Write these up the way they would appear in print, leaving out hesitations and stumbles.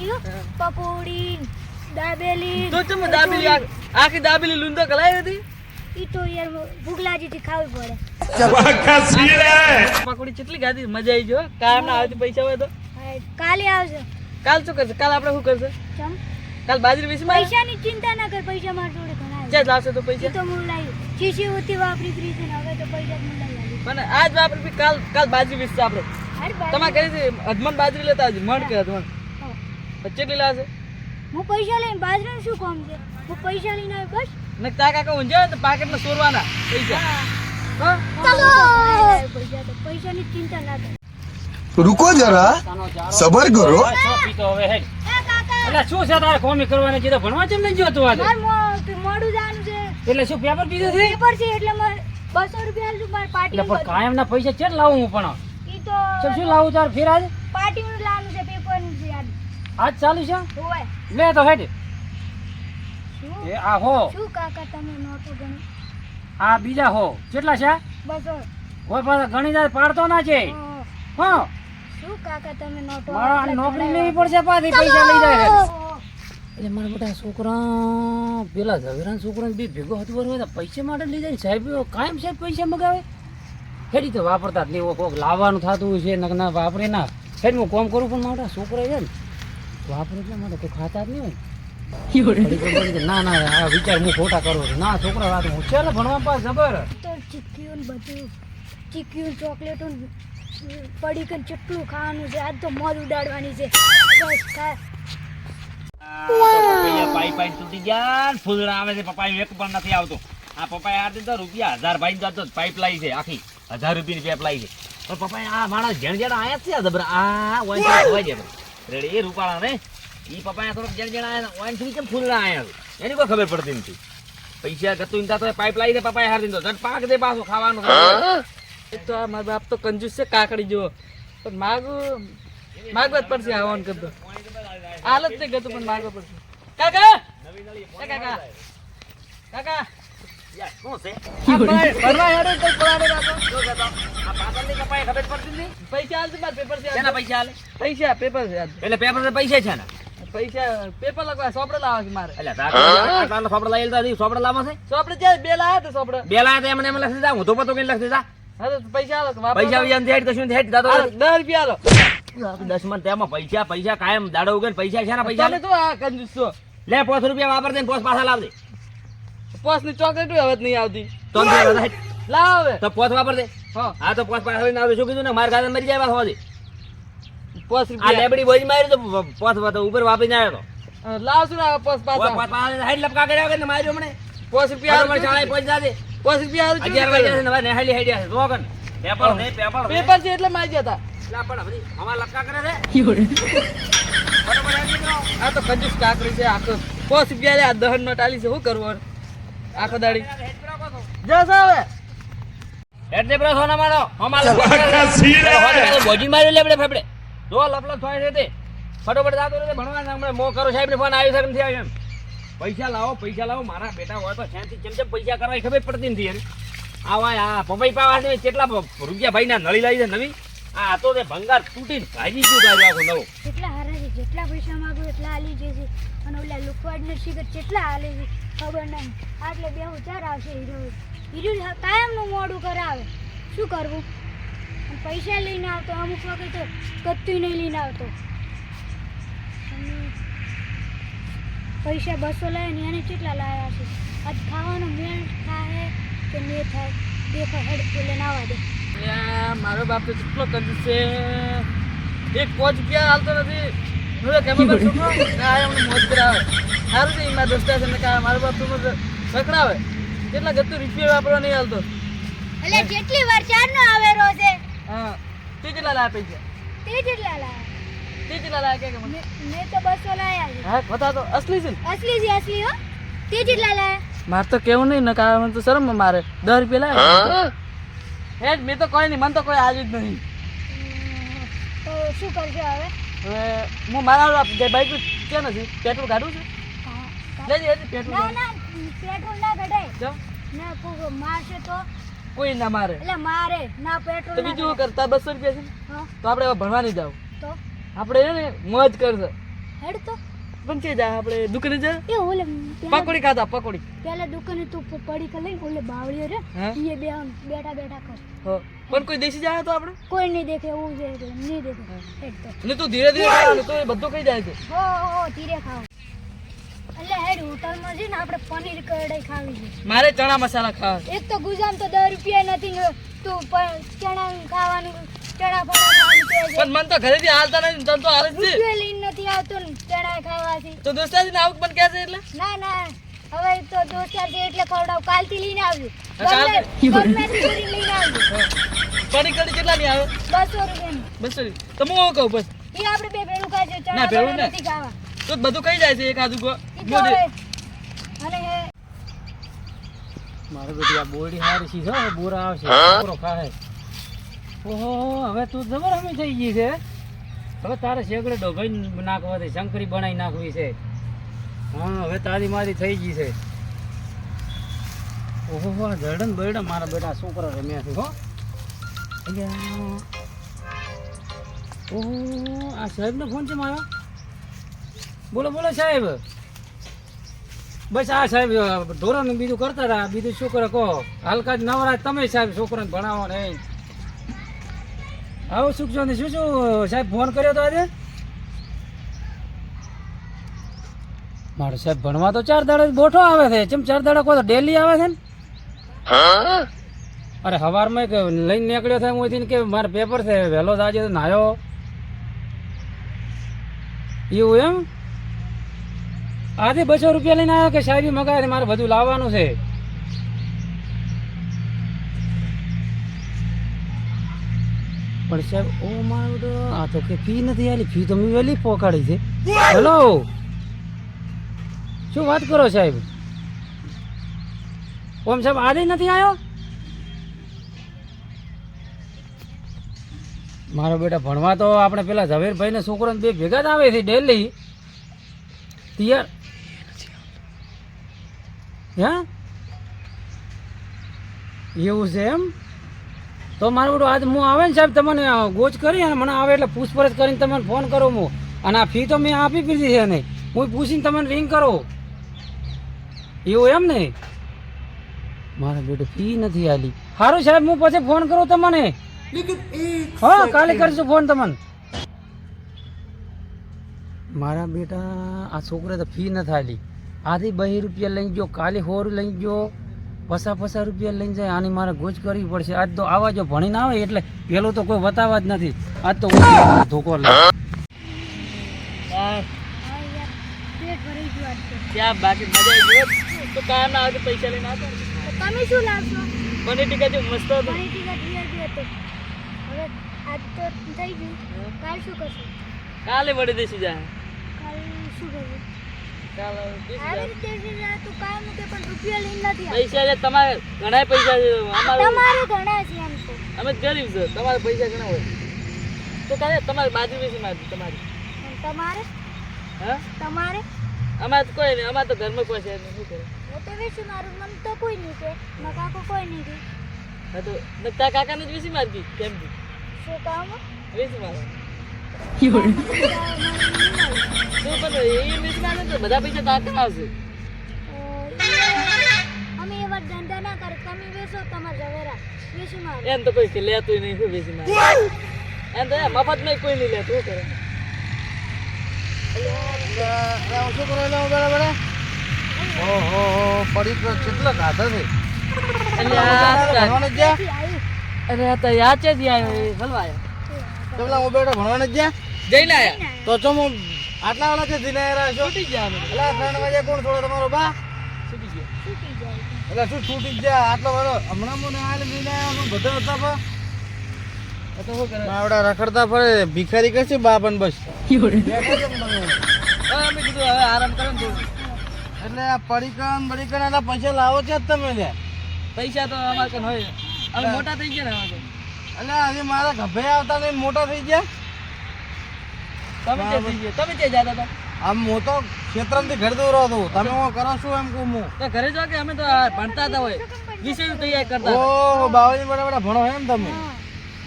લાવી પકોડી દાબેલી તો તમે દાબેલી આખી દાબેલી લૂંદો કલાઈ હતી ઈ તો યાર ભૂખ લાગી હતી ખાવી પડે પકોડી કેટલી ગાધી મજા આવી જો કામ ના આવતી પૈસા હોય તો કાલે આવશે કાલ શું કરશે કાલ આપણે શું કરશે ચમ કાલ બાજરી વિશે પૈસાની ચિંતા ના કર પૈસા માર જોડે ઘણા ક્યાં લાવશે તો પૈસા તો હું લાવી શીશી ઉતી વાપરી ફ્રી છે ને હવે તો પૈસા જ મને લાવી પણ આજ વાપરી બી કાલ બાજરી વિશે આપણે તમારે કરી છે અધમન બાજરી લેતા આવજો મણ કે અધમન કેટલી લાવશે હું પૈસા લઈને બાજરાનું શું કામ છે હું પૈસા લઈને આવ્યો બસ ને તા કાકા ઊંઝા તો પાકેટમાં સોરવાના પૈસા હા પૈસા તો પૈસાની ચિંતા ના કર रुको जरा सबर करो એટલે શું છે તારે કોમી કરવાની છે તો ભણવા કેમ નહીં જોતું આજે મોડું જવાનું છે એટલે શું પેપર પીધું છે પેપર છે એટલે મારે 200 રૂપિયા આલું મારે પાર્ટી એટલે પણ કાયમ ના પૈસા ચેટ લાવું હું પણ ઈ તો શું લાવું તાર ફેર આજ પાર્ટી નું લાવવાનું છે પેપર નું છે યાર આજ ચાલુ છે હોય લે તો હેડ શું એ આ હો શું કાકા તમે નોટો ગણી આ બીજા હો કેટલા છે 200 કોઈ પાસે ગણી જાય પાડતો ના છે હા શું કાકા તમે નોટો મારા નોકરી લેવી પડશે પાછી પૈસા લઈ જાય એટલે મારા બધા છોકરા પેલા ઝવેરા છોકરા બી ભેગો હતું હોય તો પૈસા માટે લઈ જાય સાહેબ કાયમ સાહેબ પૈસા મગાવે હેડી તો વાપરતા જ નહીં કોઈક લાવવાનું થતું હોય છે ના વાપરે ના હેડ હું કોમ કરું પણ મારા છોકરા છે ને વાપરે એટલે મારે કોઈ ખાતા જ નહીં હોય ના ના આ વિચાર હું ખોટા કરું છું ના છોકરા વાત હું ચાલે ભણવા પાસ જબર તો ચીક્યું ને બધું ચીક્યું ચોકલેટો પડી કે ચટલું ખાવાનું છે આજ તો મોજ ઉડાડવાની છે બસ ખા પાઇપ પાઇપ તૂટી ગયા ફૂલડા આવે છે પપ્પા એક પણ નથી આવતો આ પપ્પા આ તો રૂપિયા 1000 ભાઈ જતો પાઇપ લાવી છે આખી 1000 રૂપિયાની પાઇપ લાવી છે પણ પપ્પા આ માણસ જણ જણ આયા છે જબર આ હોય છે રેડી એ રૂપાળા ને ઈ પપ્પા થોડોક જણ જણ આયા ઓન થી કેમ ફૂલડા આયા એની કોઈ ખબર પડતી નથી પૈસા ગતું ઇંતા તો પાઇપ લાવી દે પપ્પા હાર દીધો જટ પાક દે પાછો ખાવાનું એ તો આ મારા બાપ તો કંજૂસ છે કાકડી જેવો પણ માગવા જ પડશે આવવાનું કરતો હાલત નહીં ગતું પણ માગવા પડશે કાકા એ કાકા કાકા શું છે ભરવા હેડો તો પડાડે બાપો આ પાછળની પપ્પાએ ખબર પડતી નથી પૈસા હાલ માર પેપર છે કેના પૈસા હાલે પૈસા પેપર છે એટલે પેપર પર પૈસા છે ને પૈસા પેપર લખવા સોપડે લાવવા છે મારે એટલે તારા સોપડા લઈ લેતા સોપડા લાવવા છે સોપડે છે બે લાયા તો સોપડે બે લાયા તો એમને એમ લખી દા હું તો પતો કઈ લખી દા હા તો પૈસા હાલો પૈસા વિયાન હેડ તો શું હેડ દાદો 10 રૂપિયા હાલો 10 મન તેમાં પૈસા કાયમ દાડો ઉગે પૈસા છે ને પૈસા તમે તો આ કંજૂસ છો લે 5 રૂપિયા વાપર દે 5 પાછા લાવ દે પોસ ની ચોકલેટ હવે જ નહીં આવતી તો લાવ હવે તો 5 વાપર દે હા તો 5 પાછા ના શું કીધું ને માર ગાદા મરી જાય હોજે 5 આ રૂપિયા લેબડી બોઈ મારી તો 5 વાતો ઉપર વાપરીને આવ્યો તો લાવ શું ના પોસ પાછા 5 પાછા હાઈડ લપકા કર્યા વગર ને માર્યો મને 5 રૂપિયા માર શાળાએ પહોંચ જાજે 5 રૂપિયા હાલ 11 વાગ્યા છે ને ભાઈ નેહાલી હાઈડ છે રોકન પેપર ને પેપર પેપર છે એટલે મારી જતા લા પણ બધી હવા લપકા કરે છે બરોબર આ તો કંજૂસ કાકરી છે આખો 5 રૂપિયા લે આ દહન નો ટાલી છે શું કરવું આખો દાડી જા સાવે એટલે બ્રો સોના મારો હમાલ બોજી મારી લેબડે ફેબડે જો લપલપ થાય છે તે ફટોફટ જાતો રે ભણવા હમણાં મો કરો સાહેબ ને ફોન આવ્યો છે નથી આવ્યો એમ પૈસા લાવો મારા બેટા હોય તો શાંતિ ચમચમ પૈસા કરવા ખબર પડતી નથી યાર આવા આ પપઈ પાવા ને કેટલા રૂપિયા ભાઈ ના નળી લાવી છે નવી આ તો તે ભંગાર તૂટીને ભાજી ગયું ગાડ્યો આખો નવો કેટલા હારા છે જેટલા પૈસા માંગુ એટલા આલી જશે અને ઓલા લુકવાડ ને શિખર કેટલા આલે છે ખબર નહીં આટલે બે ચાર આવશે હીરો કાયમ નું મોડું કરાવે શું કરવું અને પૈસા લઈને આવતો અમુક વખત તો કત્તું નહીં લઈને આવતો પૈસા 200 લાવે ને એને કેટલા લાવ્યા છે આજ ખાવાનો મેળ થાય કે નહીં થાય દેખા હેડ પેલે નાવા દે મારો બાપ તો કેટલો કંજૂસ છે એક 5 રૂપિયા હાલતો નથી હવે કેમ કરશું આ એમને મોજ કરાવે સારું છે એમાં દોસ્તા છે ને કા મારો બાપ તો મને સકડાવે કેટલા ગતું રૂપિયા વાપરવા નહીં હાલતો એટલે કેટલી વાર ચારનો આવેરો છે હા તે કેટલા લાયા પૈસા તે કેટલા લાવ્યા તે કેટલા લાયા કે મને મેં તો 200 લાયા છે હા બતા તો અસલી છે અસલી હો તે કેટલા લાયા મારે તો કેવું નહીં ને કા મને તો શરમ મારે 10 રૂપિયા લાયા હે મેં તો કોઈ નહીં મને તો કોઈ આવ્યું જ નહીં તો શું કરજો હવે હવે હું મારા બાઈક ક્યાં નથી પેટ્રોલ કાઢું છું લેજે પેટ્રોલ ના પેટ્રોલ ના કઢાય કેમ ના કોઈ મારશે તો કોઈ ના મારે એટલે મારે ના પેટ્રોલ તો બીજું કરતા 200 રૂપિયા છે હા તો આપણે હવે ભણવા નહીં જાવ તો આપણે છે ને મોજ કરશે હેડ તો પણ છે જા આપણે દુકાને જા એ ઓલે પકોડી ખાતા પકોડી પેલા દુકાને તું પડી કે લઈને ઓલે બાવળીઓ રે હા? એ બેઠા બેઠા કર હો પણ કોઈ દેશી જાય તો આપણે કોઈ નહીં દેખે એવું છે એટલે નહીં દેખે હેડ તો ને તું ધીરે ધીરે ખાવાનું તો એ બધું ખાઈ જાય છે હો ધીરે ખાવ એટલે હેડ હોટલમાં જઈને આપણે પનીર કઢાઈ ખાવી છે મારે ચણા મસાલા ખાવા એક તો ગુજામ તો 10 રૂપિયા નથી ને તું ચણા ખાવાનું ચણા ફળા ખાવાનું કહે છે. પણ મન તો ઘરેથી હાલતા નથી તને તો હાલે જ છે રૂપિયો લઈને નથી આવતો ને ચણા ખાવાથી તો દોસ્તાજી ને આવક પણ કહે છે એટલે ના ના હવે તો દોસ્તાર છે એટલે ખવડાવ કાલથી લઈને આવજો હા, કાલથી. ગમેથી કરીને લઈને આવજો પડી કડી કેટલા ની આવે 200 રૂપિયાની 200 ની તો હું શું કહું બસ એ આપણે બે ભેળું ખાજો ના, ચણા ભેળું ફળા ને. નથી ખાવા તો બધું ખાઈ જાય છે એક આદુ ઈ તો હવે અને મારે બધી આ બોરડી હારી છે હો, બોરા આવશે બોરો ખાય. ઓહો હવે તું જબર હમી થઈ ગઈ છે. હવે તારે શેકડે ડોભાઈ નાખવા છે, શંકરી બનાવી નાખવી છે. હા હવે તારી મારી થઈ ગઈ છે. ઓહો જડન બરડન મારા બેટા છોકરા રમ્યા છે હો. અલ્યા. ઓહો આ સાહેબનો ફોન છે મારો. બોલો બોલો સાહેબ. બસ આ સાહેબ ઢોરાનું બીજું કરતા રહ્યા, બીજું શું કરે કહો. હાલકા જ નવરા તમે સાહેબ છોકરાને ભણાવો ને આવો સુખ છો ને શું શું સાહેબ ફોન કર્યો તો આજે. મારો સાહેબ ભણવા તો 4 દાડા બોઠો આવે છે. ચમ 4 દાડા કહો તો ડેલી આવે છે ને. અરે સવારમાં એક લઈને નીકળ્યો થાય હું કે મારે પેપર છે વહેલો જ આજે તો નાયો એવું એમ. આજે 200 રૂપિયા લઈને આવ્યો કે સાહેબ મગાવે મારે બધું લાવવાનું છે. પણ સાહેબ ઓ મારો આ તો કે ફી નથી આલી. ફી તો મેં વહેલી પહોંચાડી છે. હેલો શું વાત કરો સાહેબ. ઓમ સાહેબ આજે નથી આવ્યો. મારો બેટા ભણવા તો આપણે પેલા ઝવેરભાઈ ને છોકરો બે ભેગા જ આવે છે ડેલી. તૈયાર હે એવું છે એમ. તો મારું બેટું આજ હું આવે ને સાહેબ તમને ગોચ કરી અને મને આવે એટલે પૂછપરછ કરીને તમને ફોન કરું હું. અને આ ફી તો મેં આપી દીધી છે નહીં. હું પૂછીને તમને રિંગ કરો એવું એમ ને. મારા બેટું ફી નથી આલી. સારું સાહેબ હું પછી ફોન કરું તમને. હા કાલે કરશું ફોન તમને. મારા બેટા આ છોકરા તો ફી નથી આલી. આથી 2 રૂપિયા લઈ ગયો, કાલે 100 લઈ ગયો, 50 રૂપિયા લઈને જાય. આની મારે ગોચ કરવી પડશે. આજ તો આવા જો ભણીને આવે એટલે પેલું તો કોઈ બતાવવા જ નથી. આજ તો ધોકો લે. હા, હા યાર પેટ ભરાઈ ગયું આજ તો. ત્યાં બાકી મજા આવી ગયો તો કામ ના આવે તો પૈસા લઈને આવતો તો તમે શું લાવશો? પનીર ટીકા જે મસ્ત હતો મારી ટીકા તૈયાર હતો. હવે આજ તો થઈ ગયું. કાલ શું કરશું? કાલે વળી દેશી જાય કાલ શું કરવું? કાલે દેશી આવી જાય. રીતે જે જાય તું કાંઈ મૂકે પણ રૂપિયા લઈને નથી આવતો. પૈસા છે તમારે ઘણા પૈસા છે અમારે તમારે ઘણા છે એમ તો. અમે ગરીબ છે તમારે પૈસા ઘણા હોય તો કાલે તમારી બાજુ બેસી મારી તમારી અને તમારે હા તમારે અમારે તો કોઈ નહીં અમારે તો ઘરમાં કોઈ છે નહીં શું કરે હું તો વેચું મારું મન તો કોઈ નહીં કે મારા કાકો કોઈ નહીં કે હા તો તારા કાકાને જ બેસી મારી કેમ કી શું કામ બેસી મારે તો પણ એ બેસી મારે તો બધા પૈસા કાકા આવશે અમે એવા ધંધા ના કરે. તમે વેચો તમારા ઝવેરા વેચું મારું. એમ તો કોઈ લેતું નહીં શું બેસી મારે એમ તો મફતમાં કોઈ નહીં લેતું શું કરે શું કરો બરાબર. ઓહો પડી કેટલા ગાધા છે. ભણવાને ગયા અરે આ તો યાદ છે ત્યાં હલવા આવ્યા કેટલા હું બેટા ભણવાને ગયા જઈને આવ્યા તો ચમ આટલા વાળા છે દિને છો. છૂટી ગયા અમે એટલે 3 વાગે કોણ છોડે તમારો બા. છૂટી ગયા છૂટી જાય. એટલે શું છૂટી ગયા આટલો વાળો હમણાં મને હાલ દિને બધા હતા પા આ તો શું કરે આવડા રખડતા ફરે ભિખારી કરશે બાપન બસ હવે અમે કીધું હવે આરામ કરો ને થોડું. એટલે આ પડીકન બડીકન આટલા પૈસા લાવો છે જ તમે લ્યા. પૈસા તો અમારે કન હોય અમે મોટા થઈ ગયા ને હવે તો. એટલે આજે મારા ગભે આવતા નહીં મોટા થઈ ગયા. તમે ક્યાં થઈ ગયા તમે ક્યાં જતા હતા આમ હું તો ક્ષેત્રથી ઘર દૂર હતો. તમે હું કરો શું એમ કહું હું. તો ઘરે જાઓ કે અમે તો આ ભણતા હતા હોય વિષય તૈયાર કરતા હતા. ઓહો બાવાજી બરાબર ભણો એમ તમે.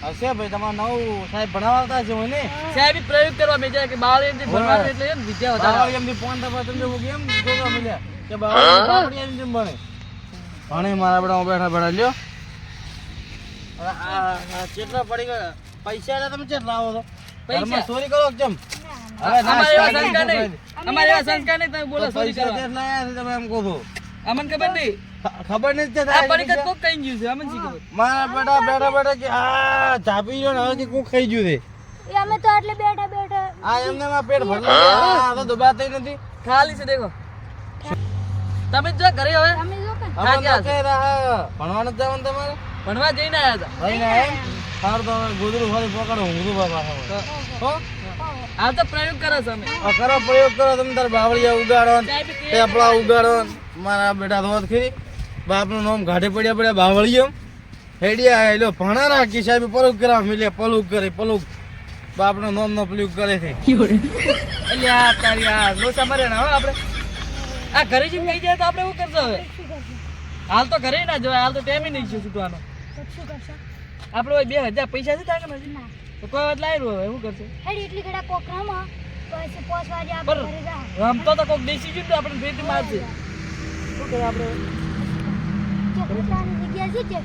હશે ભાઈ તમારે નવું સાહેબ ભણાવતા છે મને સાહેબ ઈ પ્રયોગ કરવા મેં કે બાવળી ભણવાનું એટલે એમ વિદ્યા વધારે બાવળી એમની ફોન દબા તમને હું કેમ જોવા મળ્યા કે બાવળી એમ જેમ ભણે ભણે મારા બેટા બેઠા બેઠા લ્યો હવે આ કેટલા પડી ગયા પૈસા એટલે તમે કેટલા લાવો છો પૈસા? ઘરમાં ચોરી કરો કે કેમ હવે અમારે એવા ના, સંસ્કાર નહીં અમારે એવા સંસ્કાર નહીં તમે બોલો ચોરી પૈસા કરવા કેટલા આયા છે તમે એમ કહો છો અમને ખબર નહીં ખબર નથી તે આ થાય પડીકત કોક કઈ ગયું છે અમને શી ખબર મારા બેટા બેઠા બેઠા કે આ ચાપી ગયો ને હવે કે કોક ખાઈ ગયું છે એ અમે તો આટલે બેઠા બેઠા આ એમને માં પેટ ભરલા આ તો દબાતી નથી ખાલી છે દેખો તમે જો ઘરે હવે તમે જો કે હા, અમે ક્યાં તો કઈ રહ્યા ભણવાનું જ જવાનું તમારે ભણવા જઈને આવ્યા હતા ભાઈ ને એમ સારું તો હવે ગોદડું ફરી પકડો ઊંધું બાબા હો આ તો પ્રયોગ કરે છે અમે આ કરો પ્રયોગ કરો તમે તાર બાવળિયા ઉગાડો ને સાહેબ કે પેપડા ઉગાડો ને મારા બેટા ધોત ખરી બાપનું નામ ઘાટે પડ્યા બાવળિયો હેડિયા હેલો ભણા રાખી સાહેબ પલુક કરાવ મિલે પલુક કરે પલુક બાપનું નામ નો પલુક કરે છે એટલે આ તારી આ લોસા મરે ના હો આપણે આ ઘરે જઈને કહી જાય તો આપણે શું કરશો હવે શું કરશો હાલ તો ઘરે ના જવાય હાલ તો ટાઈમ નહીં છે છૂટવાનો તો શું કરશો આપણે ઓય 2000 પૈસા છે તાકે નથી ના તો કોઈ વાત લાવી રહ્યો હવે શું કરશે હેડી એટલી ઘડા કોકરામાં પછી 5 વાગે પર આપણે ઘરે જા રમતો તો કોક દેશી જીવ તો આપણે ભેટી મારશે શું કરે આપણે જે પોતાની જગ્યા છે તે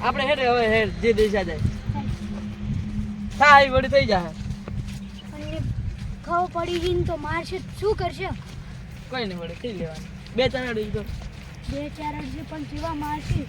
આપણે હેડે હવે હેડ જે દેશા જાય થાય વળી થઈ જાય અને ખાવ પડી ગઈ ને તો મારશે તો શું કરશે કોઈ નહીં વળી થઈ લેવાની બે ચાર અડી તો 2-4 અડધી પણ કેવા મારશે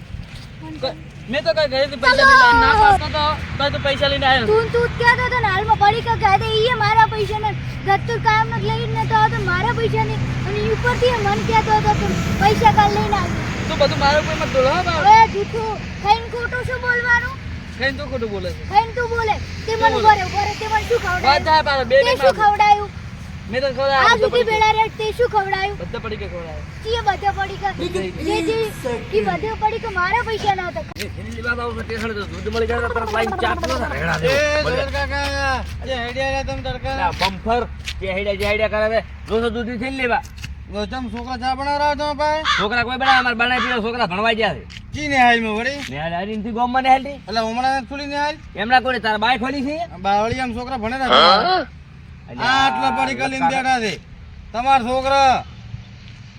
મેં તો કઈ ઘરેથી પૈસા લઈને આવ્યો. ના પાડતો તો તો પૈસા લઈને આવ્યો તું ક્યાં હતો ને હાલમાં પડી કે કહે દે ઈ મારા પૈસા ને દત્તુ કાયમ ન લઈને તો આવતો મારા પૈસા ને અને ઈ ઉપરથી એ મન કહેતો હતો કે પૈસા કાલ લઈને આવ તું બધું મારા કોઈ મત બોલો હા બાપ હવે જૂઠું ખાઈને ખોટું શું બોલવાનું કઈ તું ખોટું બોલે છે ખાઈને તું બોલે તે મને બોલે તે મને શું વાત ખવડાવ્યું થાય પાછો બે તે શું ખવડાવ્યું મેં તો ખબર આ સુધી બેડા રે તે શું ખવડાવ્યું બધા પડી કે ખવડાવે ચીએ બધા પડી કે જે ઈ બધા પડી કે મારા પૈસા ના હતા દૂધ મળી જાય તરત લાઈન ચાપ એ જોર કાકા અરે હેડિયા તમે તડકા બમ્ફર જે હેડ્યા કરે છે 200 દૂધી થઈ લેવા ચમ છોકરા ચા બનાવરા તમે ભાઈ છોકરા કોઈ બનાવે અમારે બનાવી પીવા છોકરા ભણવા ગયા છે કી ને હાલ માં વળી ને હારી થી ગોમ મને હાલતી એટલે હમણાં ખુલી ને હાલ એમના કોઈ તારા બાય ખોલી છે બાવળી આમ છોકરા ભણે રહ્યા આટલા પડી કલીન બેઠા છે તમાર છોકરા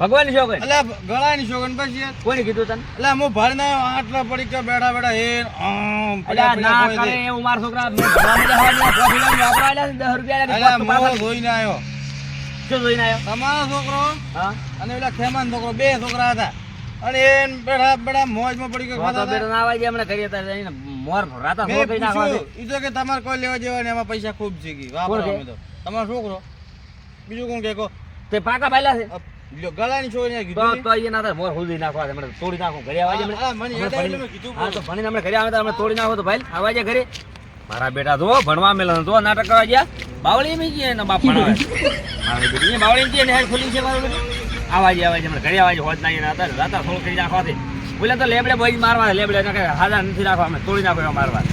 ભગવાન છોકરી એટલે ગળાની છોકરા પછી કોને કીધું તને એટલે હું ભરી ના આટલા પડી કે બેઠા બેઠા હે આમ અલ્યા ના કરે એવું મારા છોકરા મેં ભણવા માટે હવાના કોફી વાપરાયેલા છે 10 રૂપિયા એટલે લાગે મોળો ધોઈને આવ્યો શું જોઈને આવ્યો તમારો છોકરો હા અને પેલા ખેમાન છોકરો બે છોકરા હતા અને એ બેઠા બેઠા મોજમાં પડી કે ખાતા બેટા હતા ના આવાય એમણે કરી હતા એને મોર રાતા મેં છોકરી નાખવા પૂછ્યું ઈ તો કે તમારે કોઈ લેવા જેવા ને એમાં પૈસા ખૂબ છે કી વાપરવા અમે તો તમારો છોકરો બીજું કોણ કે કો તે પાકા બાયલા છે લ્યો ગળાની છોકરીને તો કીધું તો એ ના થાય મોર હુદી નાખવા છે મને તોડી નાખું ઘરે આવાજે મને હા, મને યાદ આવ્યું એટલે મેં કીધું હા તો ભણીને આપણે ઘરે આવે તો આપણે તોડી નાખો તો ભાઈ આવાજે ઘરે મારા બેટા જો ભણવા મેલા તો નાટક કરવા ગયા બાવળી મી ગયા એનો બાપ ભણાવે મારી બેટી બાવળી જે ને ખોલી છે મારું બેટું આવાજે આપણે ઘરે આવાજે હોત ના એના હતા રાતા થોડું કરી નાખવાથી બોલે તો લેબડે બોઈ મારવા લેબડે હાજર નથી રાખવા અમે તોડી નાખો એવા મારવા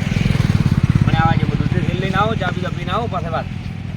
મને આવાજે બધું લઈને આવો ચા પીને આવો પાસે વાત